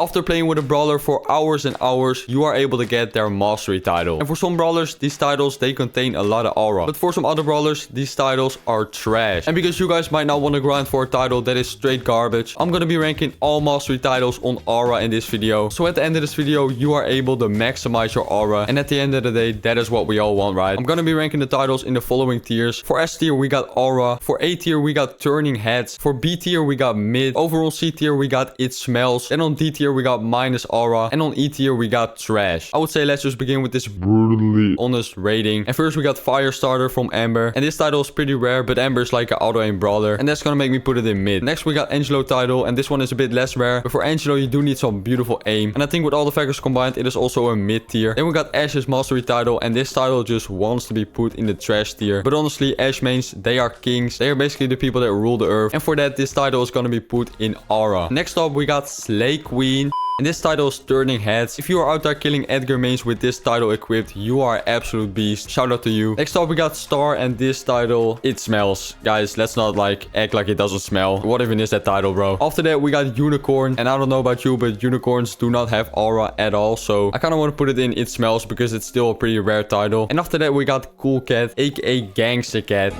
After playing with a brawler for hours and hours, you are able to get their mastery title. And for some brawlers, these titles, they contain a lot of aura. But for some other brawlers, these titles are trash. And because you guys might not want to grind for a title that is straight garbage, I'm going to be ranking all mastery titles on aura in this video. So at the end of this video, you are able to maximize your aura. And at the end of the day, that is what we all want, right? I'm going to be ranking the titles in the following tiers. For S tier, we got aura. For A tier, we got turning heads. For B tier, we got mid. Over on C tier, we got it smells. And on D tier, we got minus aura. And on E tier, we got trash. I would say let's just begin with this brutally honest rating. And first, we got fire starter from Amber. And this title is pretty rare, but Amber is like an auto aim brawler. And that's gonna make me put it in mid. Next, we got Angelo title. And this one is a bit less rare. But for Angelo, you do need some beautiful aim. And I think with all the factors combined, it is also a mid tier. Then we got Ash's mastery title. And this title just wants to be put in the trash tier. But honestly, Ash mains, they are kings. They are basically the people that rule the earth. And for that, this title is gonna be put in aura. Next up, we got Slay Queen. And this title is turning heads. If you are out there killing Edgar mains with this title equipped, you are absolute beast. Shout out to you. Next up, we got Star, and this title, it smells. Guys, let's not like act like it doesn't smell. What even is that title, bro? After that, we got Unicorn. And I don't know about you, but unicorns do not have aura at all. So I kind of want to put it in it smells because it's still a pretty rare title. And after that, we got Cool Cat, aka Gangster Cat.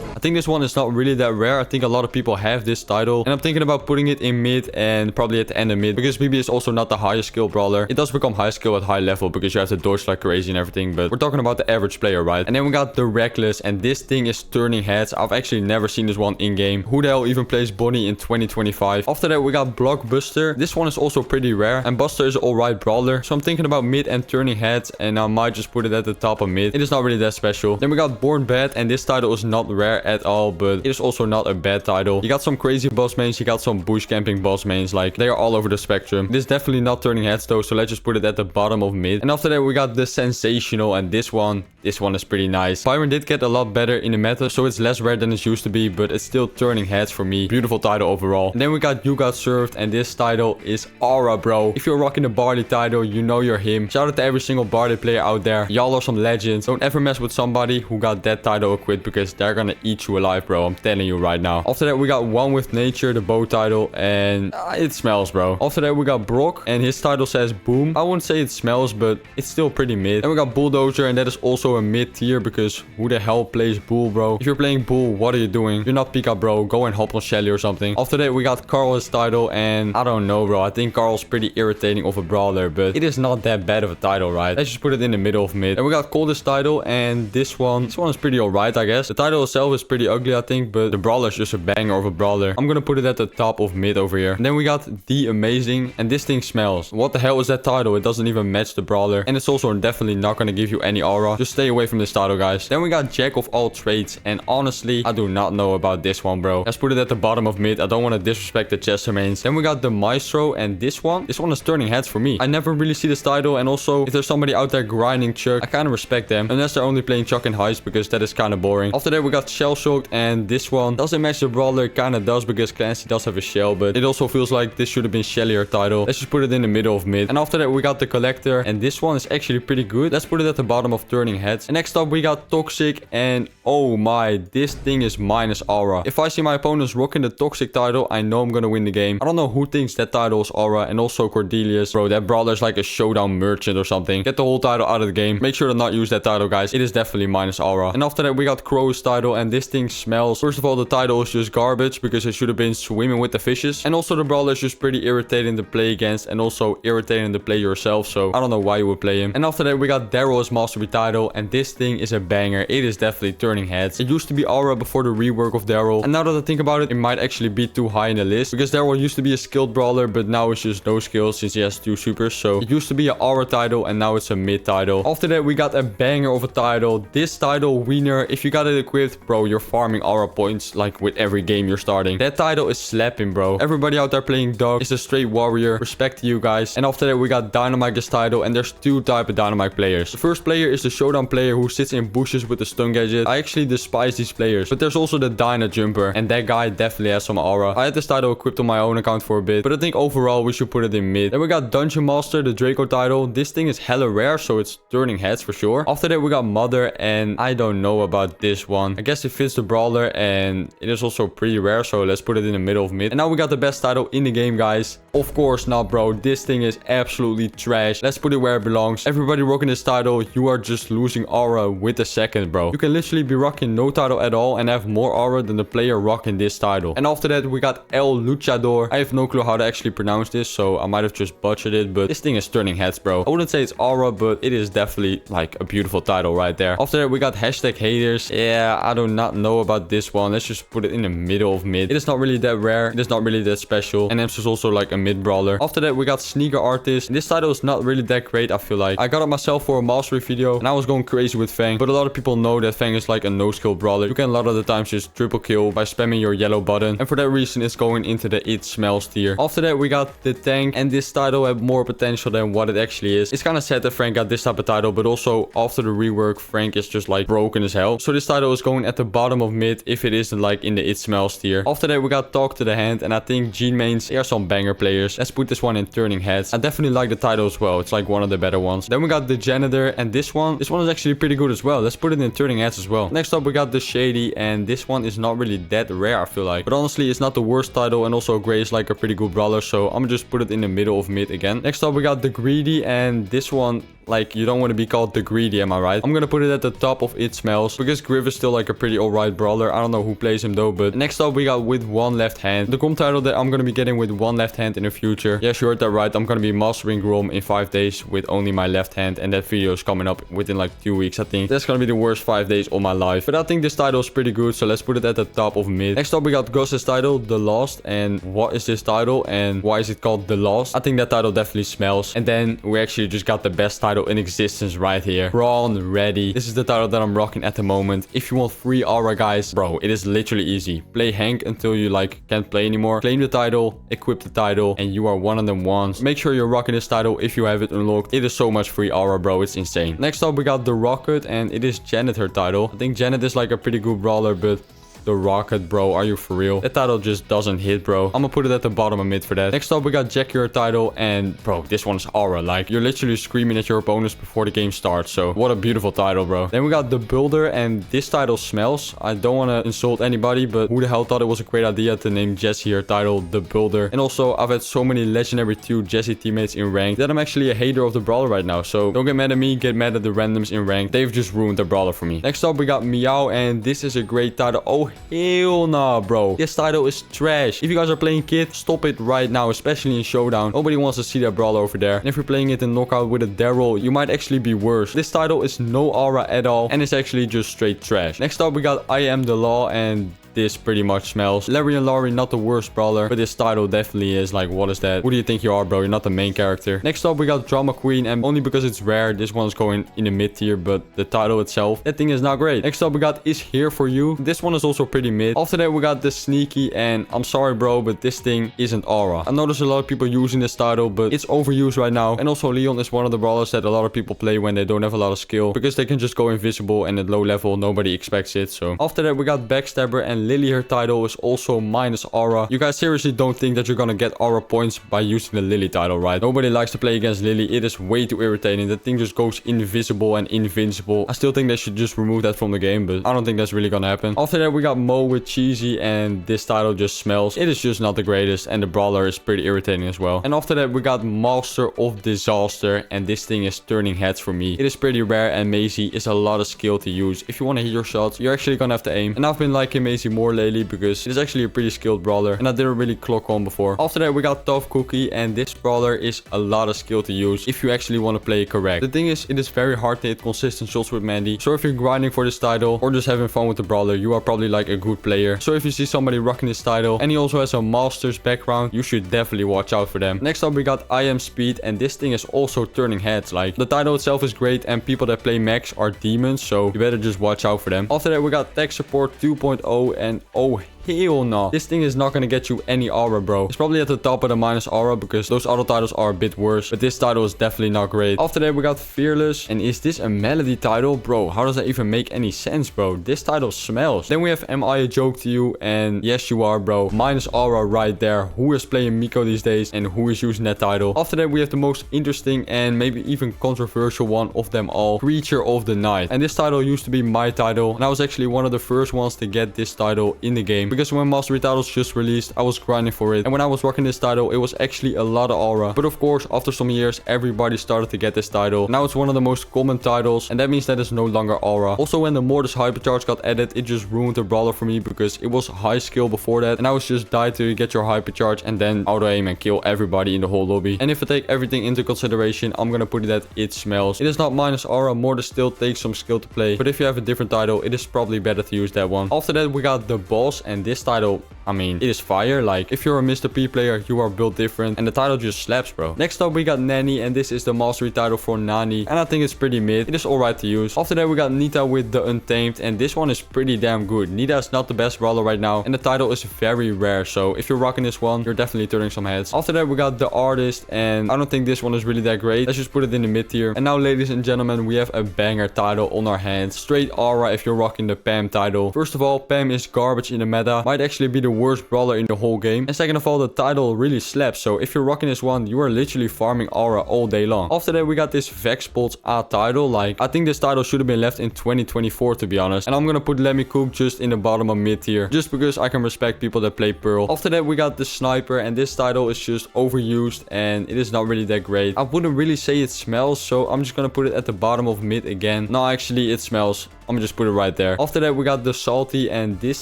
I think this one is not really that rare. I think a lot of people have this title. And I'm thinking about putting it in mid and probably at the end of mid. Because BB is also not the highest skill brawler. It does become high skill at high level because you have to dodge like crazy and everything. But we're talking about the average player, right? And then we got the Reckless. And this thing is turning heads. I've actually never seen this one in game. Who the hell even plays Bonnie in 2025? After that, we got Blockbuster. This one is also pretty rare. And Buster is an alright brawler. So I'm thinking about mid and turning heads. And I might just put it at the top of mid. It is not really that special. Then we got Born Bad. And this title is not rare at all. But it is also not a bad title. You got some crazy boss mains. You got some bush camping boss mains. Like, they are all over the spectrum. This is definitely not turning heads though. So let's just put it at the bottom of mid. And after that, we got the Sensational. And this one is pretty nice. Byron did get a lot better in the meta. So it's less rare than it used to be. But it's still turning heads for me. Beautiful title overall. And then we got You Got Served. And this title is aura, bro. If you're rocking the Barley title, you know you're him. Shout out to every single Barley player out there. Y'all are some legends. Don't ever mess with somebody who got that title equipped because they're gonna eat you alive, bro. I'm telling you right now. After that, we got One with Nature, the bow title, and it smells, bro. After that, we got Brock, and his title says Boom. I wouldn't say it smells, but it's still pretty mid. Then we got Bulldozer, and that is also a mid tier because who the hell plays Bull, bro? If you're playing Bull, what are you doing? You're not Pika, bro. Go and hop on Shelly or something. After that, we got Carl, his title, and I don't know, bro. I think Carl's pretty irritating of a brawler, but it is not that bad of a title, right? Let's just put it in the middle of mid. And we got Coldest title, and this one is pretty alright, I guess. The title itself is pretty ugly, I think, but the brawler is just a banger of a brawler. I'm gonna put it at the top of mid over here. And then we got The Amazing, and this thing smells. What the hell is that title? It doesn't even match the brawler, and it's also definitely not gonna give you any aura. Just stay away from this title, guys. Then we got Jack of All Trades, and honestly, I do not know about this one, bro. Let's put it at the bottom of mid. I don't want to disrespect the Chester mains. Then we got the Maestro, and this one is turning heads for me. I never really see this title, and also if there's somebody out there grinding Chuck, I kind of respect them, unless they're only playing Chuck and Heist because that is kind of boring. After that, we got Shell Shocked, and this one doesn't match the brawler. Kind of does because Clancy does have a shell, but it also feels like this should have been Shellier title. Let's just put it in the middle of mid. And after that, we got the Collector, and this one is actually pretty good. Let's put it at the bottom of turning heads. And next up, we got Toxic, and oh my, this thing is minus aura. If I see my opponents rocking the Toxic title, I know I'm gonna win the game. I don't know who thinks that title is aura. And also Cordelius, bro, that brawler is like a showdown merchant or something. Get the whole title out of the game. Make sure to not use that title, guys. It is definitely minus aura. And after that, we got Crow's title, and this thing smells. First of all, the title is just garbage because it should have been Swimming with the Fishes. And also the brawler is just pretty irritating to play against, and also irritating to play yourself. So I don't know why you would play him. And after that, we got Daryl's mastery title, and this thing is a banger. It is definitely turning heads. It used to be aura before the rework of Daryl, and now that I think about it, it might actually be too high in the list because Daryl used to be a skilled brawler, but now it's just no skills since he has 2 supers. So it used to be an aura title, and now it's a mid title. After that, we got a banger of a title. This title, Wiener, if you got it equipped, bro, you're farming aura points like with every game you're starting. That title is slapping, bro. Everybody out there playing Dog is a straight warrior. Respect to you guys. And after that, we got Dynamite this title, and there's 2 type of Dynamite players. The first player is the showdown player who sits in bushes with the stun gadget. I actually despise these players, but there's also the Dyna jumper, and that guy definitely has some aura. I had this title equipped on my own account for a bit, but I think overall we should put it in mid. Then we got Dungeon Master, the Draco title. This thing is hella rare, so it's turning heads for sure. After that, we got Mother, and I don't know about this one. I guess it fits fits the brawler, and it is also pretty rare, so let's put it in the middle of mid. And now we got the best title in the game, guys. Of course not, bro. This thing is absolutely trash. Let's put it where it belongs. Everybody rocking this title, you are just losing aura with a second, bro. You can literally be rocking no title at all and have more aura than the player rocking this title. And after that, we got El Luchador. I have no clue how to actually pronounce this, so I might have just butchered it, but this thing is turning heads, bro. I wouldn't say it's aura, but it is definitely like a beautiful title right there. After that, we got hashtag haters. Yeah, I do not know about this one. Let's just put it in the middle of mid. It is not really that rare. It is not really that special. And Ems is also like a mid brawler. After that, we got sneaker artist. This title is not really that great, I feel like. I got it myself for a mastery video, and I was going crazy with Fang, but a lot of people know that Fang is like a no-skill brawler. You can a lot of the times just triple kill by spamming your yellow button, and for that reason, it's going into the it smells tier. After that, we got the tank, and this title had more potential than what it actually is. It's kind of sad that Frank got this type of title, but also after the rework, Frank is just like broken as hell. So this title is going at the bottom of mid if it isn't like in the it smells tier. After that, we got talk to the hand, and I think Gene mains, they are some banger players. Let's put this one in turning heads. I definitely like the title as well. It's like one of the better ones. Then we got the janitor, and this one is actually pretty good as well. Let's put it in turning heads as well. Next up, we got the shady, and this one is not really that rare, I feel like. But honestly, it's not the worst title, and also Gray is like a pretty good brawler, so I'm gonna just put it in the middle of mid again. Next up, we got the greedy, and this one, like, you don't want to be called the greedy, am I right? I'm gonna put it at the top of it smells, because Griff is still like a pretty alright brawler. I don't know who plays him though, but next up we got with one left hand. The Grom title that I'm gonna be getting with one left hand in the future. Yes, you heard that right. I'm gonna be mastering Grom in 5 days with only my left hand, and that video is coming up within like 2 weeks, I think. That's gonna be the worst 5 days of my life, but I think this title is pretty good, so let's put it at the top of mid. Next up we got Gus's title, The Lost. And what is this title, and why is it called The Lost? I think that title definitely smells. And then we actually just got the best title in existence right here. Prawn Ready. This is the title that I'm rocking at the moment. If you want free aura, guys, bro, it is literally easy. Play Hank until you like can't play anymore. Claim the title, equip the title, and you are one of them ones. Make sure you're rocking this title if you have it unlocked. It is so much free aura, bro. It's insane. Next up, we got the Rocket, and it is Janet her title. I think Janet is like a pretty good brawler, but the Rocket, bro, are you for real? That title just doesn't hit, bro. I'm gonna put it at the bottom of mid for that. Next up, we got Jack your title, and bro, this one's aura. Like, you're literally screaming at your opponents before the game starts. So what a beautiful title, bro. Then we got the Builder, and this title smells. I don't want to insult anybody, but who the hell thought it was a great idea to name Jesse your title the Builder? And also, I've had so many legendary 2 Jesse teammates in rank that I'm actually a hater of the brawler right now. So don't get mad at me, get mad at the randoms in rank. They've just ruined the brawler for me. Next up, we got Meow, and this is a great title. Oh, hell nah, bro. This title is trash. If you guys are playing Kid, stop it right now, especially in Showdown. Nobody wants to see that brawler over there. And if you're playing it in Knockout with a Daryl, you might actually be worse. This title is no aura at all, and it's actually just straight trash. Next up, we got I Am the Law, and this pretty much smells. Larry and Laurie, not the worst brawler, but this title definitely is. Like, what is that? Who do you think you are, bro? You're not the main character. Next up, we got Drama Queen, and only because it's rare, this one's going in the mid tier, but the title itself, that thing is not great. Next up, we got Is Here For You. This one is also pretty mid. After that, we got the Sneaky, and I'm sorry, bro, but this thing isn't aura. I know there's a lot of people using this title, but it's overused right now. And also, Leon is one of the brawlers that a lot of people play when they don't have a lot of skill, because they can just go invisible, and at low level, nobody expects it. So after that, we got Backstabber, and Lily, her title is also minus aura. You guys seriously don't think that you're gonna get aura points by using the Lily title, right? Nobody likes to play against Lily. It is way too irritating. That thing just goes invisible and invincible. I still think they should just remove that from the game, but I don't think that's really gonna happen. After that, we got Mo with Cheesy, and this title just smells. It is just not the greatest, and the brawler is pretty irritating as well. And after that, we got Master of Disaster, and this thing is turning heads for me. It is pretty rare, and Maisie is a lot of skill to use. If you want to hit your shots, you're actually gonna have to aim. And I've been liking Maisie more lately because it is actually a pretty skilled brawler, and I didn't really clock on before. After that, we got Tough Cookie, and this brawler is a lot of skill to use if you actually want to play it correct. The thing is, it is very hard to hit consistent shots with Mandy. So if you're grinding for this title or just having fun with the brawler, you are probably like a good player. So if you see somebody rocking this title and he also has a master's background, you should definitely watch out for them. Next up, we got I Am Speed, and this thing is also turning heads. Like, the title itself is great, and people that play max are demons, so you better just watch out for them. After that, we got Tech Support 2.0, and oh hell no. This thing is not gonna get you any aura, bro. It's probably at the top of the minus aura because those other titles are a bit worse. But this title is definitely not great. After that, we got Fearless. And is this a melody title? Bro, how does that even make any sense, bro? This title smells. Then we have Am I a Joke to You? And yes, you are, bro. Minus aura right there. Who is playing Miko these days and who is using that title? After that, we have the most interesting and maybe even controversial one of them all. Creature of the Night. And this title used to be my title. And I was actually one of the first ones to get this title in the game. Because when Mastery titles just released, I was grinding for it. And when I was rocking this title, it was actually a lot of aura. But of course, after some years, everybody started to get this title. Now it's one of the most common titles. And that means that it's no longer aura. Also, when the Mortis Hypercharge got added, it just ruined the brawler for me because it was high skill before that. And I was just die to get your Hypercharge and then auto aim and kill everybody in the whole lobby. And if I take everything into consideration, I'm gonna put it at it smells. It is not minus aura. Mortis still takes some skill to play. But if you have a different title, it is probably better to use that one. After that, we got the boss. And this title, I mean, it is fire. Like, if you're a Mr. P player, you are built different. And the title just slaps, bro. Next up, we got Nanny. And this is the mastery title for Nani. And I think it's pretty mid. It is alright to use. After that, we got Nita with the Untamed. And this one is pretty damn good. Nita is not the best brawler right now. And the title is very rare. So if you're rocking this one, you're definitely turning some heads. After that, we got the Artist. And I don't think this one is really that great. Let's just put it in the mid tier. And now, ladies and gentlemen, we have a banger title on our hands. Straight aura if you're rocking the Pam title. First of all, Pam is garbage in the meta. Might actually be the worst brawler in the whole game. And second of all, the title really slaps. So if you're rocking this one, you are literally farming aura all day long. After that, we got this Vexpol's A title. Like, I think this title should have been left in 2024, to be honest. And I'm gonna put Let Me Cook just in the bottom of mid tier. Just because I can respect people that play Pearl. After that, we got the Sniper. And this title is just overused. And it is not really that great. I wouldn't really say it smells. So I'm just gonna put it at the bottom of mid again. No, actually, it smells. I'm gonna just put it right there. After that, we got the Salty. And this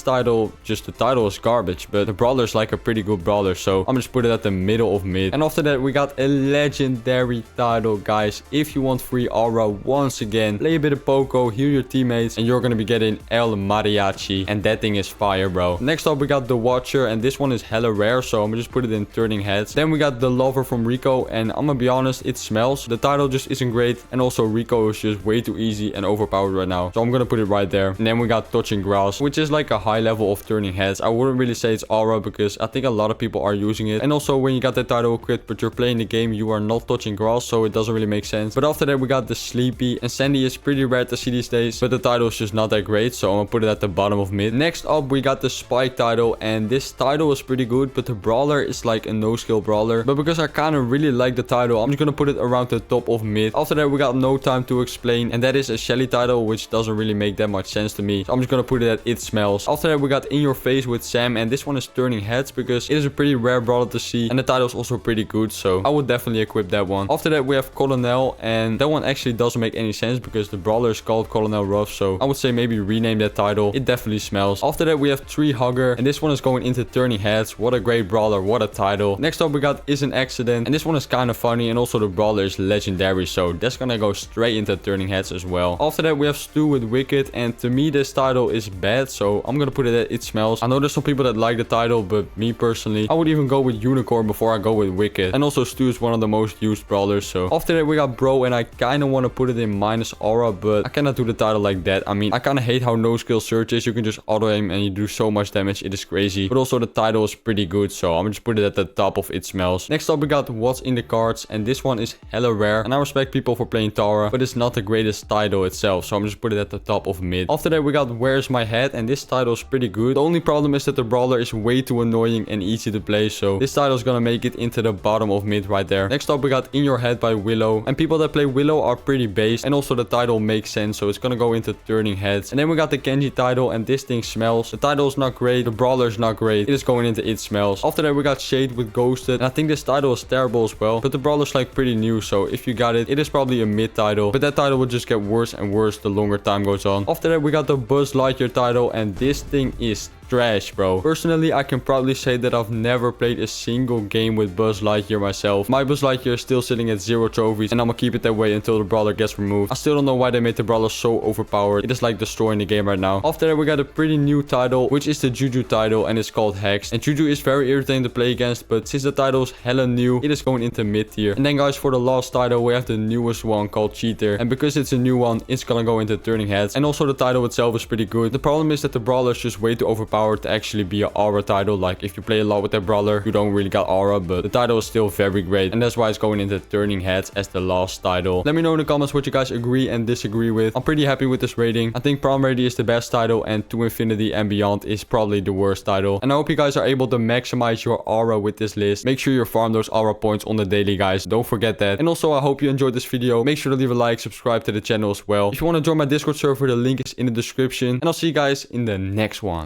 title, just the title is garbage. But the brawler is like a pretty good brawler. So I'm gonna just put it at the middle of mid. And after that, we got a legendary title, guys. If you want free aura, once again, play a bit of Poco, heal your teammates, and you're gonna be getting El Mariachi. And that thing is fire, bro. Next up, we got the Watcher. And this one is hella rare. So I'm gonna just put it in turning heads. Then we got the Lover from Rico. And I'm gonna be honest, it smells. The title just isn't great. And also Rico is just way too easy and overpowered right now. So I'm gonna put it right there. And then we got Touching Grass, which is like a high level of turning heads. I wouldn't really say it's aura because I think a lot of people are using it. And also when you got that title equipped but you're playing the game, you are not touching grass, so it doesn't really make sense. But after that, we got the Sleepy. And Sandy is pretty rare to see these days, but the title is just not that great, so I'm gonna put it at the bottom of mid. Next up, we got the Spike title. And this title is pretty good, but the brawler is like a no skill brawler. But because I kind of really like the title, I'm just gonna put it around the top of mid. After that, we got No Time to Explain. And that is a Shelly title, which doesn't really make that much sense to me. So I'm just gonna put it at It Smells. After that, we got In Your Face with Sam. And this one is turning heads because it is a pretty rare brawler to see. And the title is also pretty good, so I would definitely equip that one. After that, we have Colonel. And that one actually doesn't make any sense because the brawler is called Colonel Ruff. So I would say maybe rename that title. It definitely smells. After that, we have Tree Hugger. And this one is going into turning heads. What a great brawler. What a title. Next up, we got Is an Accident. And this one is kind of funny. And also the brawler is legendary. So that's gonna go straight into turning heads as well. After that, we have Stu with Wicked. And to me, this title is bad. So I'm gonna put it at It Smells. I know there's some people that like the title, but me personally, I would even go with Unicorn before I go with Wicked. And also Stu is one of the most used brawlers. So after that, we got Bro. And I kind of want to put it in minus aura, but I cannot do the title like that. I mean, I kind of hate how no skill search is. You can just auto aim and you do so much damage. It is crazy. But also the title is pretty good. So I'm just put it at the top of It Smells. Next up, we got What's in the Cards. And this one is hella rare. And I respect people for playing Tara, but it's not the greatest title itself. So I'm just put it at the top of mid. After that, we got Where's My Head. And this title is pretty good. The only problem is that the brawler is way too annoying and easy to play. So this title is gonna make it into the bottom of mid right there. Next up, we got In Your Head by Willow. And people that play Willow are pretty based. And also the title makes sense. So it's gonna go into turning heads. And then we got the Genji title. And this thing smells. The title is not great. The brawler is not great. It is going into It Smells. After that, we got Shade with Ghosted. And I think this title is terrible as well. But the brawler is like pretty new. So if you got it, it is probably a mid title. But that title will just get worse and worse the longer time goes on. After that, we got the Buzz Lightyear title. And this thing is trash, bro. Personally, I can proudly say that I've never played a single game with Buzz Lightyear myself. My Buzz Lightyear is still sitting at 0 trophies, and I'm gonna keep it that way until the brawler gets removed. I still don't know why they made the brawler so overpowered. It is like destroying the game right now. After that, we got a pretty new title, which is the Juju title, and it's called Hex. And Juju is very irritating to play against, but since the title is hella new, it is going into mid tier. And then guys, for the last title, we have the newest one called Cheater. And because it's a new one, it's gonna go into turning heads. And also the title itself is pretty good. The problem is that the brawler is just way too overpowered power to actually be an aura title. Like if you play a lot with that brawler, you don't really got aura, but the title is still very great. And that's why it's going into turning heads as the last title. Let me know in the comments what you guys agree and disagree with. I'm pretty happy with this rating. I think Prom Ready is the best title and To Infinity and Beyond is probably the worst title. And I hope you guys are able to maximize your aura with this list. Make sure you farm those aura points on the daily, guys. Don't forget that. And also, I hope you enjoyed this video. Make sure to leave a like, subscribe to the channel as well. If you want to join my Discord server, the link is in the description. And I'll see you guys in the next one.